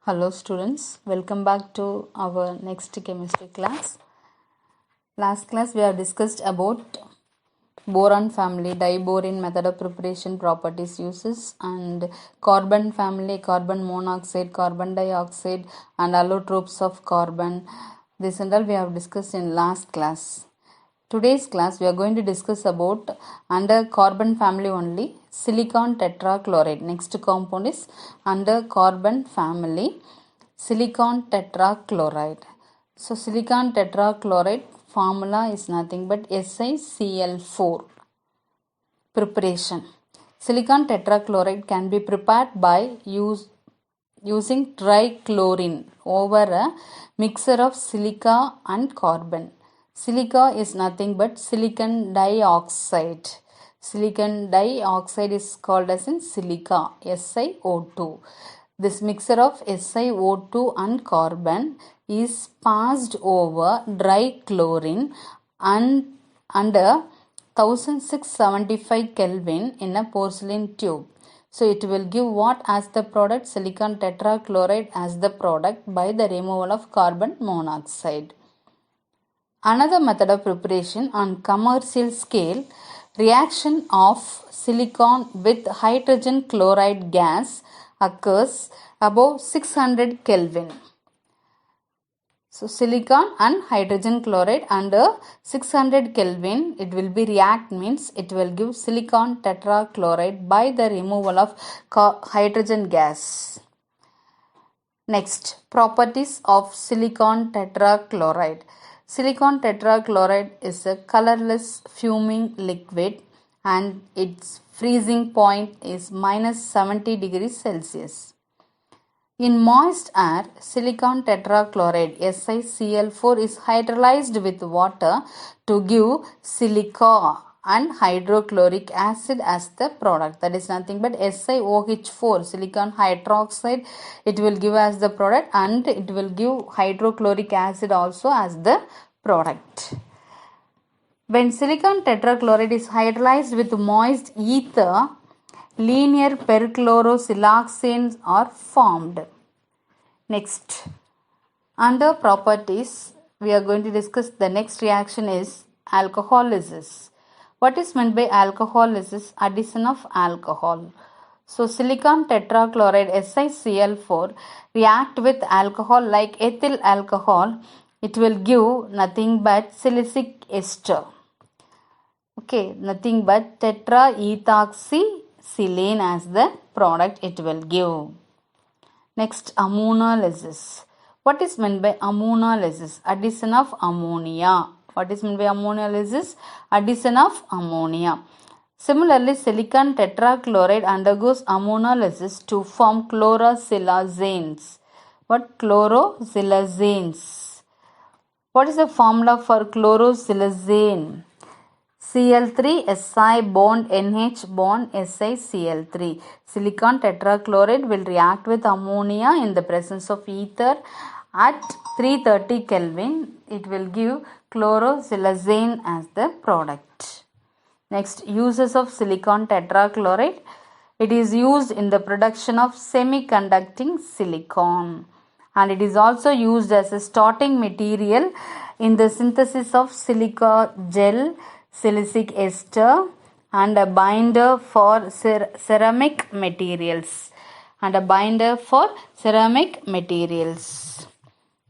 Hello students, welcome back to our next chemistry class. Last class we have discussed about boron family, diboron method of preparation, properties, uses, and carbon family, carbon monoxide, carbon dioxide, and allotropes of carbon. This and all we have discussed in last class. Today's class we are going to discuss about under carbon family only silicon tetrachloride. Next compound is under carbon family silicon tetrachloride. So silicon tetrachloride formula is nothing but SiCl4 preparation. Silicon tetrachloride can be prepared by using trichlorine over a mixture of silica and carbon. Silica is nothing but silicon dioxide. Silicon dioxide is called as in silica, SiO2. This mixture of SiO2 and carbon is passed over dry chlorine and under 1675 Kelvin in a porcelain tube. So it will give what as the product? Silicon tetrachloride as the product by the removal of carbon monoxide. Another method of preparation on commercial scale, reaction of silicon with hydrogen chloride gas occurs above 600 Kelvin. So silicon and hydrogen chloride under 600 Kelvin, it will be react means it will give silicon tetrachloride by the removal of hydrogen gas. Next, properties of silicon tetrachloride. Silicon tetrachloride is a colorless fuming liquid and its freezing point is minus 70 degrees Celsius. In moist air, silicon tetrachloride SiCl4 is hydrolyzed with water to give silica and hydrochloric acid as the product. That is nothing but SiOH4, silicon hydroxide, it will give as the product, and it will give hydrochloric acid also as the product. When silicon tetrachloride is hydrolyzed with moist ether, linear perchlorosiloxanes are formed. Next, under properties, we are going to discuss the next reaction is alcoholysis. What is meant by alcoholysis? Addition of alcohol. So silicon tetrachloride SiCl4 react with alcohol like ethyl alcohol. It will give nothing but silicic ester. Okay, nothing but tetraethoxysilane as the product it will give. Next, ammonolysis. What is meant by ammonolysis? Addition of ammonia. What is meant by ammonolysis? Addition of ammonia. Similarly, silicon tetrachloride undergoes ammonolysis to form chlorosilazanes. What? Chlorosilazanes. What is the formula for chlorosilazane? Cl3 Si bond NH bond SiCl3. Silicon tetrachloride will react with ammonia in the presence of ether at 330 Kelvin. It will give chlorosilazane as the product. Next, uses of silicon tetrachloride. It is used in the production of semiconducting silicon, and it is also used as a starting material in the synthesis of silica gel, silicic ester, and a binder for ceramic materials.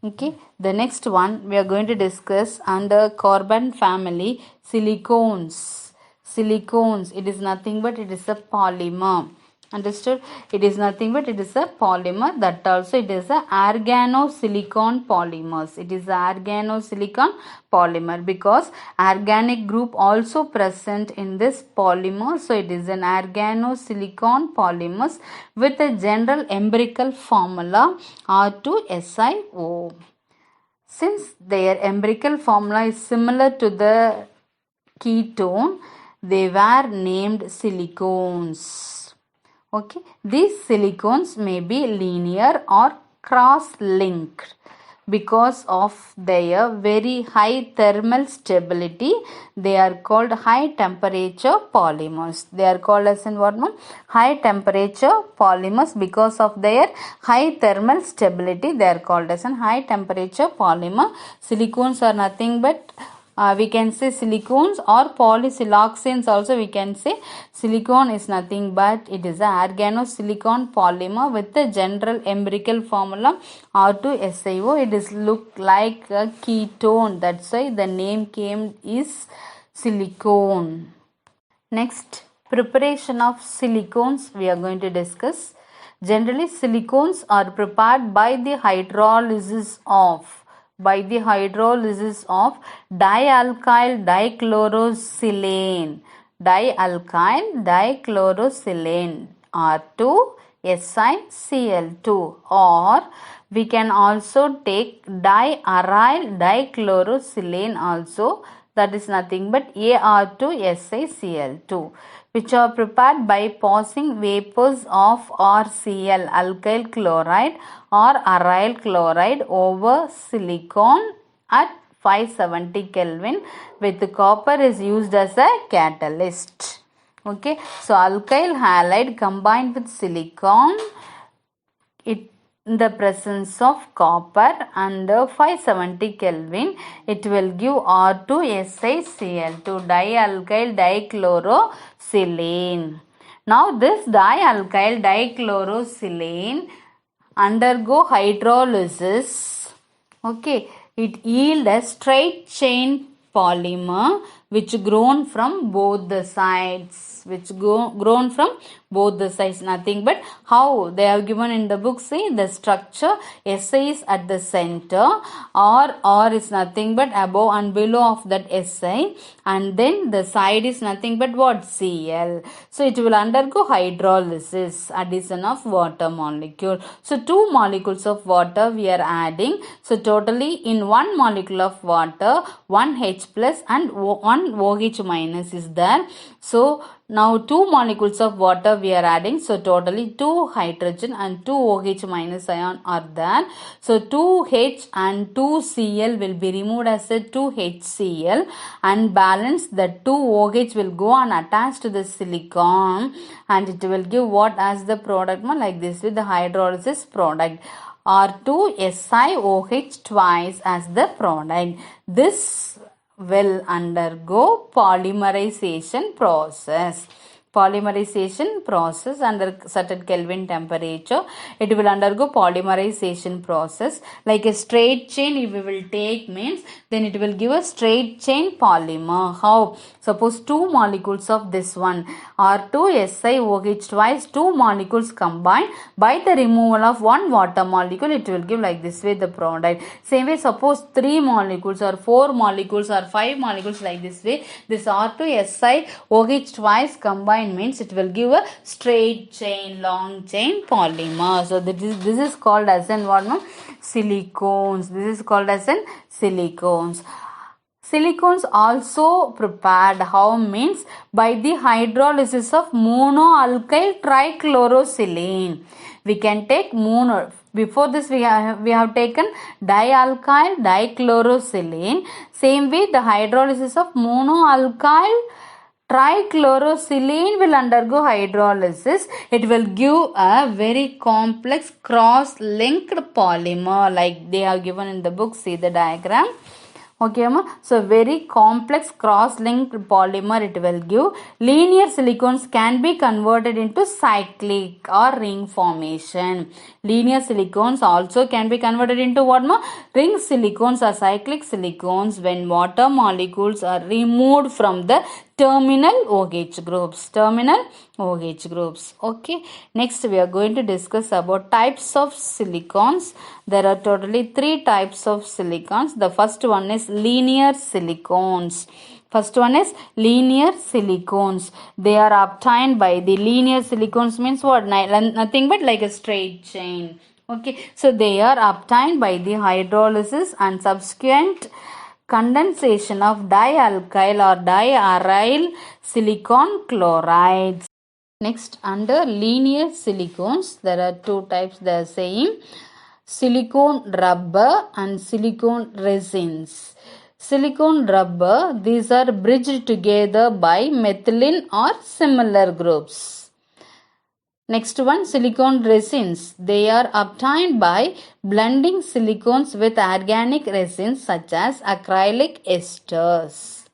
Okay, the next one we are going to discuss under carbon family, silicones. Silicones, it is nothing but it is a polymer. Understood? It is nothing but it is a polymer. That also it is a organosilicon polymers. It is a organosilicon polymer because organic group also present in this polymer. So it is an organosilicon polymers with a general empirical formula R2SiO. Since their empirical formula is similar to the ketone, they were named silicones. Okay, these silicones may be linear or cross-linked because of their very high thermal stability. They are called high temperature polymers. They are called as in what, ma'am? High temperature polymers. Because of their high thermal stability, they are called as in high temperature polymer. Silicones are nothing but we can say silicones or polysiloxanes also. We can say silicone is nothing but it is an organosilicon polymer with the general empirical formula R2SiO. It is look like a ketone, that's why the name came is silicone. Next, preparation of silicones we are going to discuss. Generally, silicones are prepared by the hydrolysis of dialkyl dichlorosilane. Dialkyl dichlorosilane R2SiCl2, or we can also take diaryl dichlorosilane also, that is nothing but Ar2SiCl2, which are prepared by passing vapors of RCl, alkyl chloride or aryl chloride, over silicon at 570 Kelvin with copper is used as a catalyst. Okay, so alkyl halide combined with silicon, it in the presence of copper under 570 Kelvin, it will give R2SiCl2, dialkyl dichlorosilane. Now this dialkyl dichlorosilane undergo hydrolysis. Okay, it yield a straight chain polymer which grown from both the sides, nothing but how they have given in the book. See the structure, Si is at the center, R is nothing but above and below of that Si, and then the side is nothing but what, Cl. So it will undergo hydrolysis, addition of water molecule. So 2 molecules of water we are adding. So totally in 1 molecule of water 1 H plus and 1 OH minus is there. So now 2 molecules of water we are adding. So totally 2 hydrogen and 2 OH minus ion are there. So 2H and 2Cl will be removed as a 2HCl, and balance the 2OH will go and attach to the silicon, and it will give what as the product, like this with the hydrolysis product. R2SiOH twice as the product. This will undergo polymerization process. Under certain Kelvin temperature, it will undergo polymerization process. Like a straight chain if we will take means, then it will give a straight chain polymer. How? Suppose 2 molecules of this one R2SiOH twice, 2 molecules combined by the removal of 1 water molecule, it will give like this way the product. Same way, suppose 3 molecules or 4 molecules or 5 molecules like this way, this R2SiOH twice combined means it will give a straight chain, long chain polymer. So this is called as an what, no? Silicones. This is called as an silicones. Silicones also prepared how means by the hydrolysis of monoalkyl trichlorosilane. We can take mono. Before this we have taken dialkyl dichlorosilane. Same way the hydrolysis of monoalkyl trichlorosilane will undergo hydrolysis. It will give a very complex cross-linked polymer, like they have given in the book. See the diagram. Okay, so very complex cross-linked polymer it will give. Linear silicones can be converted into cyclic or ring formation. Linear silicones also can be converted into what, more? Ring silicones or cyclic silicones when water molecules are removed from the terminal OH groups. Okay, next we are going to discuss about types of silicons. There are totally 3 types of silicons. The first one is linear silicones. They are obtained by the linear silicones means what? Nothing but like a straight chain. Okay, so they are obtained by the hydrolysis and subsequent condensation of dialkyl or diaryl silicon chlorides. Next, under linear silicones, there are 2 types they are saying. silicone rubber and silicone resins. Silicone rubber, these are bridged together by methylene or similar groups. Next one, silicone resins. They are obtained by blending silicones with organic resins such as acrylic esters.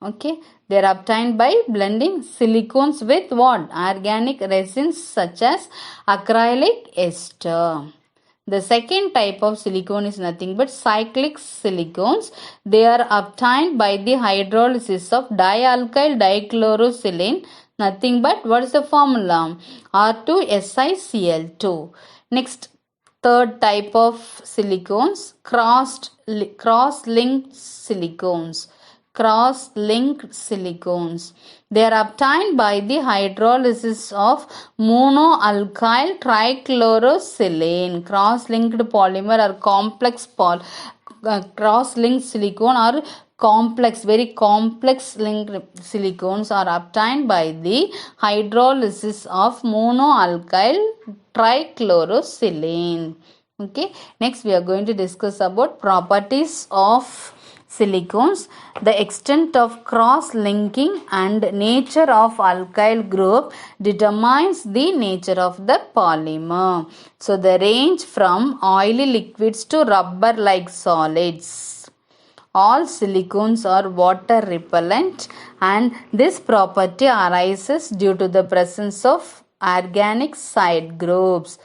Okay, they are obtained by blending silicones with what? Organic resins such as acrylic ester. The second type of silicone is nothing but cyclic silicones. They are obtained by the hydrolysis of dialkyl dichlorosilane. Nothing but what is the formula? R2SiCl2. Next, third type of silicones, cross-linked silicones. Cross-linked silicones. They are obtained by the hydrolysis of monoalkyl trichlorosilane. Cross-linked polymer or complex cross-linked silicone or complex, very complex linked silicones are obtained by the hydrolysis of monoalkyl trichlorosilane. Okay, next we are going to discuss about properties of silicones, the extent of cross-linking and nature of alkyl group determines the nature of the polymer. So, they range from oily liquids to rubber-like solids. All silicones are water repellent and this property arises due to the presence of organic side groups.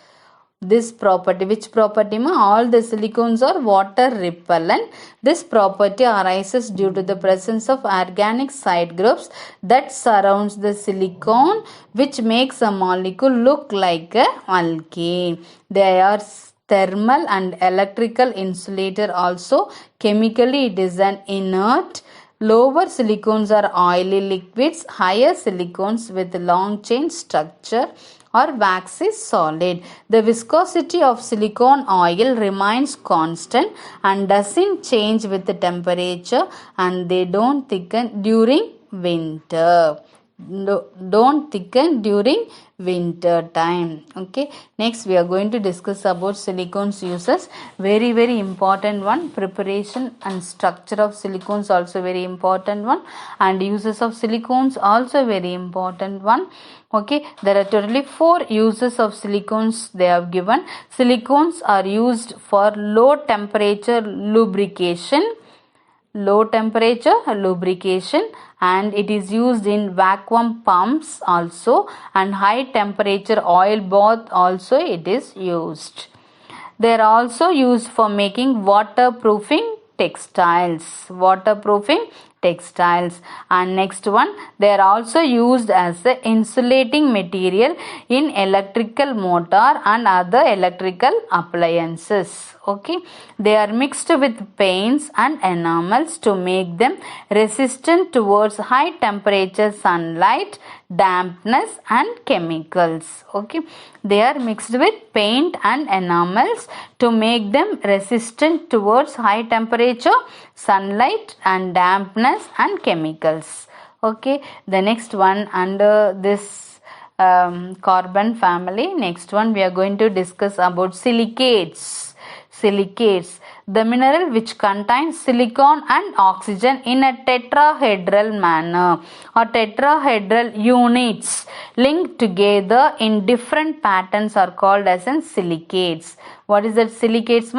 This property, which property? All the silicones are water repellent. This property arises due to the presence of organic side groups that surrounds the silicone, which makes a molecule look like a alkane. They are thermal and electrical insulator also. Chemically it is an inert. Lower silicones are oily liquids. Higher silicones with long chain structure or waxy solid. The viscosity of silicone oil remains constant and doesn't change with the temperature, and they don't thicken during winter. Don't thicken during winter time. Okay, next we are going to discuss about silicones uses. Very important one. Preparation and structure of silicones also very important one, and uses of silicones also very important one. Okay, there are totally 4 uses of silicones they have given. Silicones are used for low temperature lubrication, and it is used in vacuum pumps also, and high temperature oil bath also it is used. They are also used for making waterproofing textiles. And next one, they are also used as the insulating material in electrical motor and other electrical appliances. Okay, they are mixed with paints and enamels to make them resistant towards high temperature sunlight, dampness and chemicals. Okay, they are mixed with paint and enamels to make them resistant towards high temperature, sunlight and dampness and chemicals. Okay, the next one under this carbon family, next one we are going to discuss about silicates. The mineral which contains silicon and oxygen in a tetrahedral manner, or tetrahedral units linked together in different patterns are called as silicates. What is that silicates?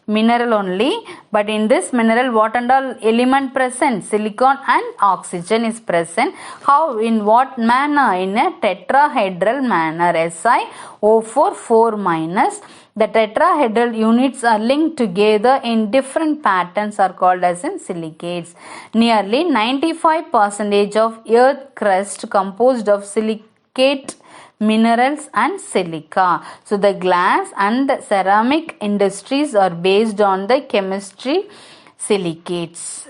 Mineral only, but in this mineral what and all element present? Silicon and oxygen is present. How? In what manner? In a tetrahedral manner. SiO4 4 minus. The tetrahedral units are linked together in different patterns are called as silicates. Nearly 95% of earth crust composed of silicate minerals and silica. So the glass and the ceramic industries are based on the chemistry silicates.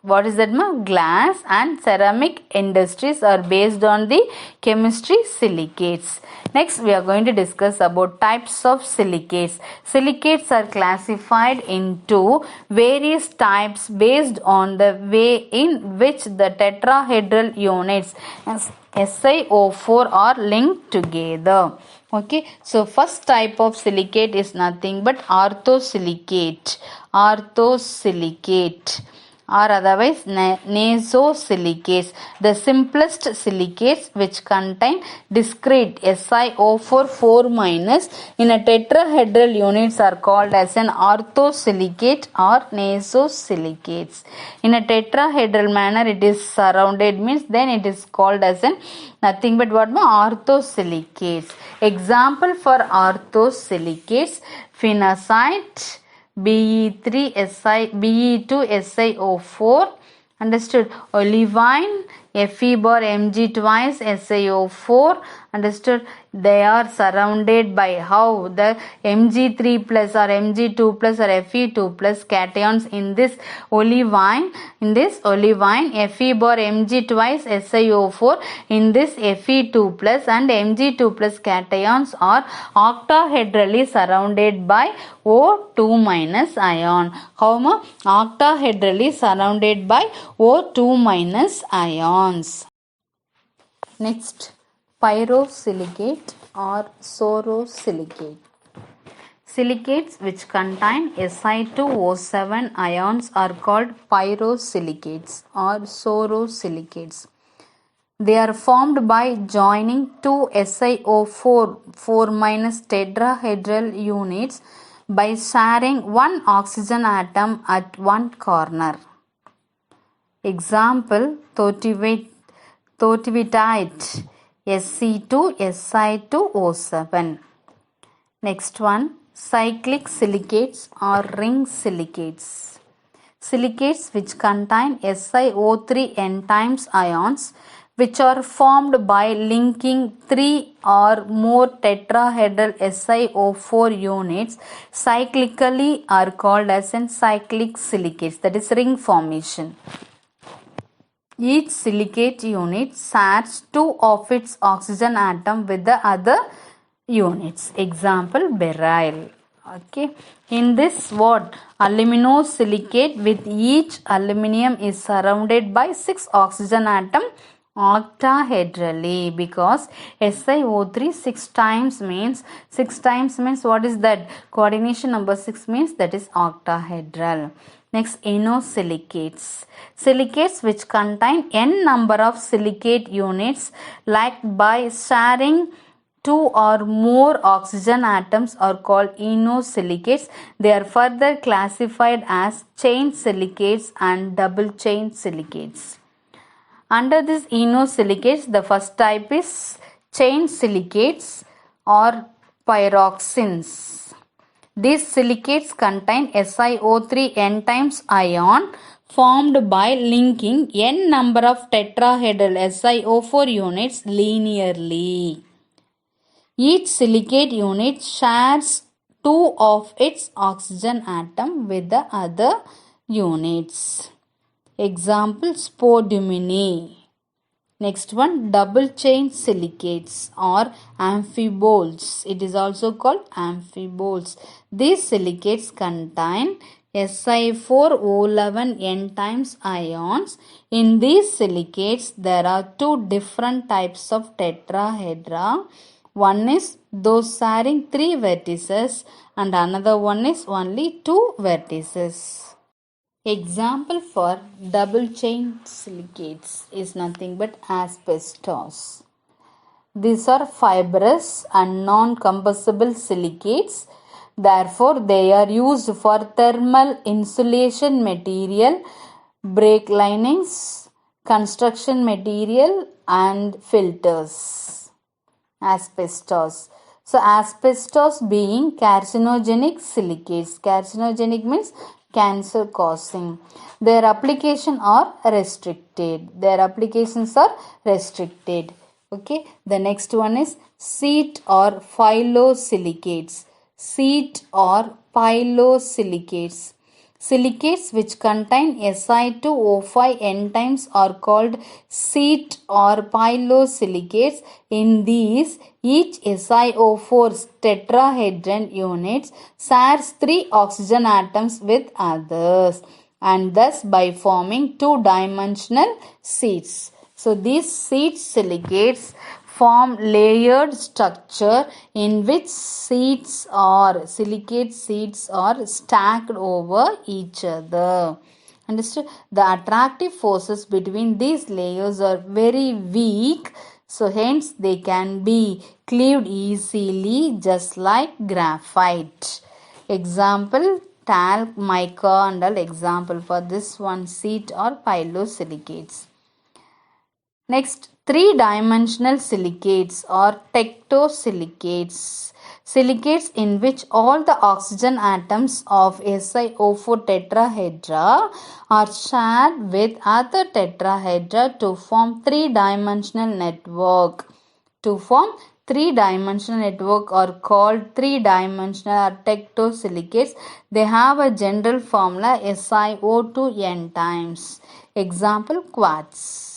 What is that? Glass and ceramic industries are based on the chemistry silicates. Next we are going to discuss about types of silicates. Silicates are classified into various types based on the way in which the tetrahedral units SiO4 are linked together. Okay, so first type of silicate is nothing but orthosilicate. Orthosilicate or otherwise nasosilicates, the simplest silicates which contain discrete SiO4 4 minus in a tetrahedral units are called as an orthosilicate or nasosilicates. In a tetrahedral manner it is surrounded means then it is called as an nothing but what orthosilicates. Example for orthosilicates: phenazite, Be2SiO4, understood, olivine, Fe bar Mg twice SiO4, understood. They are surrounded by how the Mg3 plus or Mg2 plus or Fe2 plus cations in this olivine. Fe bar Mg twice SiO4 in this Fe2 plus and Mg2 plus cations are octahedrally surrounded by O2 minus ion. How much? Octahedrally surrounded by O2 minus ions. Next, pyrosilicate or sorosilicate. Silicates which contain Si2O7 ions are called pyrosilicates or sorosilicates. They are formed by joining two SiO4 4 minus tetrahedral units by sharing one oxygen atom at one corner. Example: thotivite Sc2Si2O7. Next one, cyclic silicates or ring silicates. Silicates which contain SiO3 n times ions which are formed by linking 3 or more tetrahedral SiO4 units cyclically are called as an cyclic silicates, that is ring formation. Each silicate unit shares 2 of its oxygen atom with the other units. Example: beryl. Okay, in this what aluminosilicate with each aluminum is surrounded by 6 oxygen atom octahedrally, because SiO3 6 times means what is that? Coordination number 6 means that is octahedral. Next, inosilicates. Silicates which contain n number of silicate units like by sharing 2 or more oxygen atoms are called inosilicates. They are further classified as chain silicates and double chain silicates. Under this inosilicates, the first type is chain silicates or pyroxenes. These silicates contain SiO3 n times ion formed by linking n number of tetrahedral SiO4 units linearly. Each silicate unit shares 2 of its oxygen atom with the other units. Example: spodumene. Next one, double chain silicates or amphiboles. It is also called amphiboles. These silicates contain Si4O11 n times ions. In these silicates, there are 2 different types of tetrahedra. One is those sharing 3 vertices and another one is only 2 vertices. Example for double chain silicates is nothing but asbestos. These are fibrous and non-compressible silicates. Therefore, they are used for thermal insulation material, brake linings, construction material and filters. Asbestos. So, asbestos being carcinogenic silicates. Carcinogenic means cancer causing. Their applications are restricted. Okay. The next one is sheet or phyllosilicates. Silicates which contain Si2O5 n times are called sheet or phyllosilicates. In these, each SiO4 tetrahedron units shares 3 oxygen atoms with others and thus by forming 2-dimensional sheets. So these sheet silicates form layered structure in which silicate sheets are stacked over each other. Understood? The attractive forces between these layers are very weak, so hence they can be cleaved easily just like graphite. Example, talc, mica and all example for this one sheet or pyrosilicates. Next, three-dimensional silicates or tectosilicates. Silicates in which all the oxygen atoms of SiO4 tetrahedra are shared with other tetrahedra to form three-dimensional network. To form three-dimensional network are called three-dimensional or tectosilicates. They have a general formula SiO2n times. Example, quartz.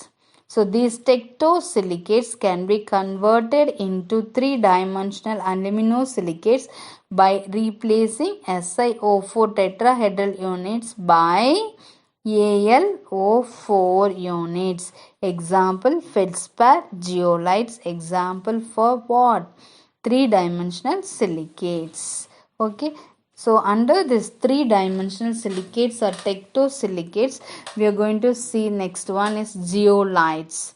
So these tectosilicates can be converted into three-dimensional aluminosilicates by replacing SiO4 tetrahedral units by AlO4 units. Example, feldspar, zeolites. Example for what? Three-dimensional silicates. Okay. So under this three-dimensional silicates or tectosilicates, we are going to see next one is zeolites.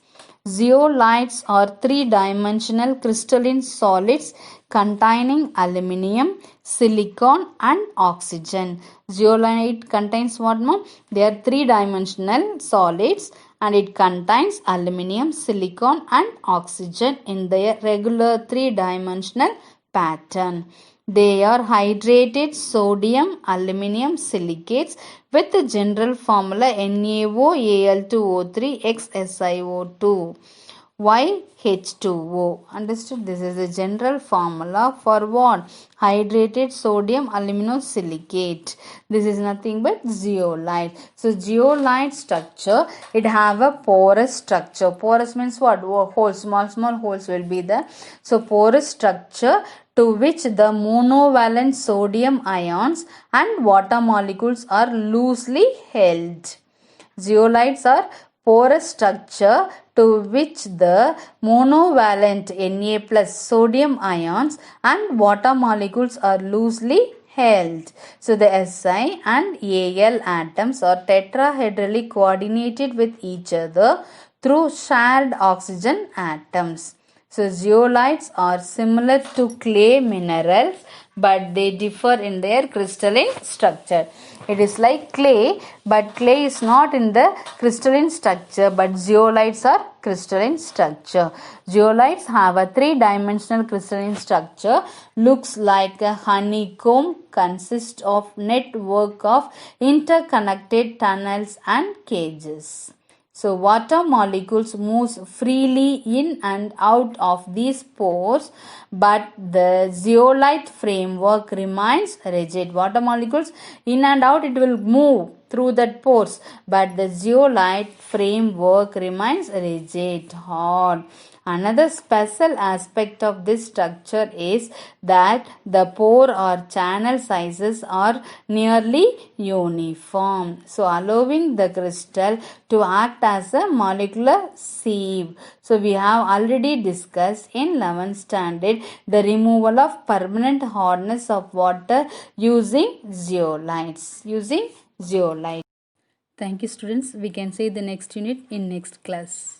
Zeolites are three-dimensional crystalline solids containing aluminium, silicon and oxygen. Zeolite contains what more? They are three-dimensional solids and it contains aluminium, silicon and oxygen in their regular three-dimensional pattern. They are hydrated sodium aluminium silicates with the general formula NaOAl2O3 x SiO2. Why H2O? Understood? This is the general formula for what? Hydrated sodium aluminosilicate. This is nothing but zeolite. So zeolite structure, it have a porous structure. Porous means what? Holes, small holes will be there. So porous structure to which the monovalent sodium ions and water molecules are loosely held. Zeolites are porous structure to which the monovalent Na plus sodium ions and water molecules are loosely held. So the Si and Al atoms are tetrahedrally coordinated with each other through shared oxygen atoms. So zeolites are similar to clay minerals, but they differ in their crystalline structure. It is like clay, but clay is not in the crystalline structure, but zeolites are crystalline structure. Zeolites have a three-dimensional crystalline structure, looks like a honeycomb, consists of network of interconnected tunnels and cages. So water molecules moves freely in and out of these pores, but the zeolite framework remains rigid. Water molecules in and out, it will move through that pores, but the zeolite framework remains rigid, hard. Another special aspect of this structure is that the pore or channel sizes are nearly uniform, so allowing the crystal to act as a molecular sieve. So we have already discussed in 11th standard the removal of permanent hardness of water using zeolites. Thank you students. We can see the next unit in next class.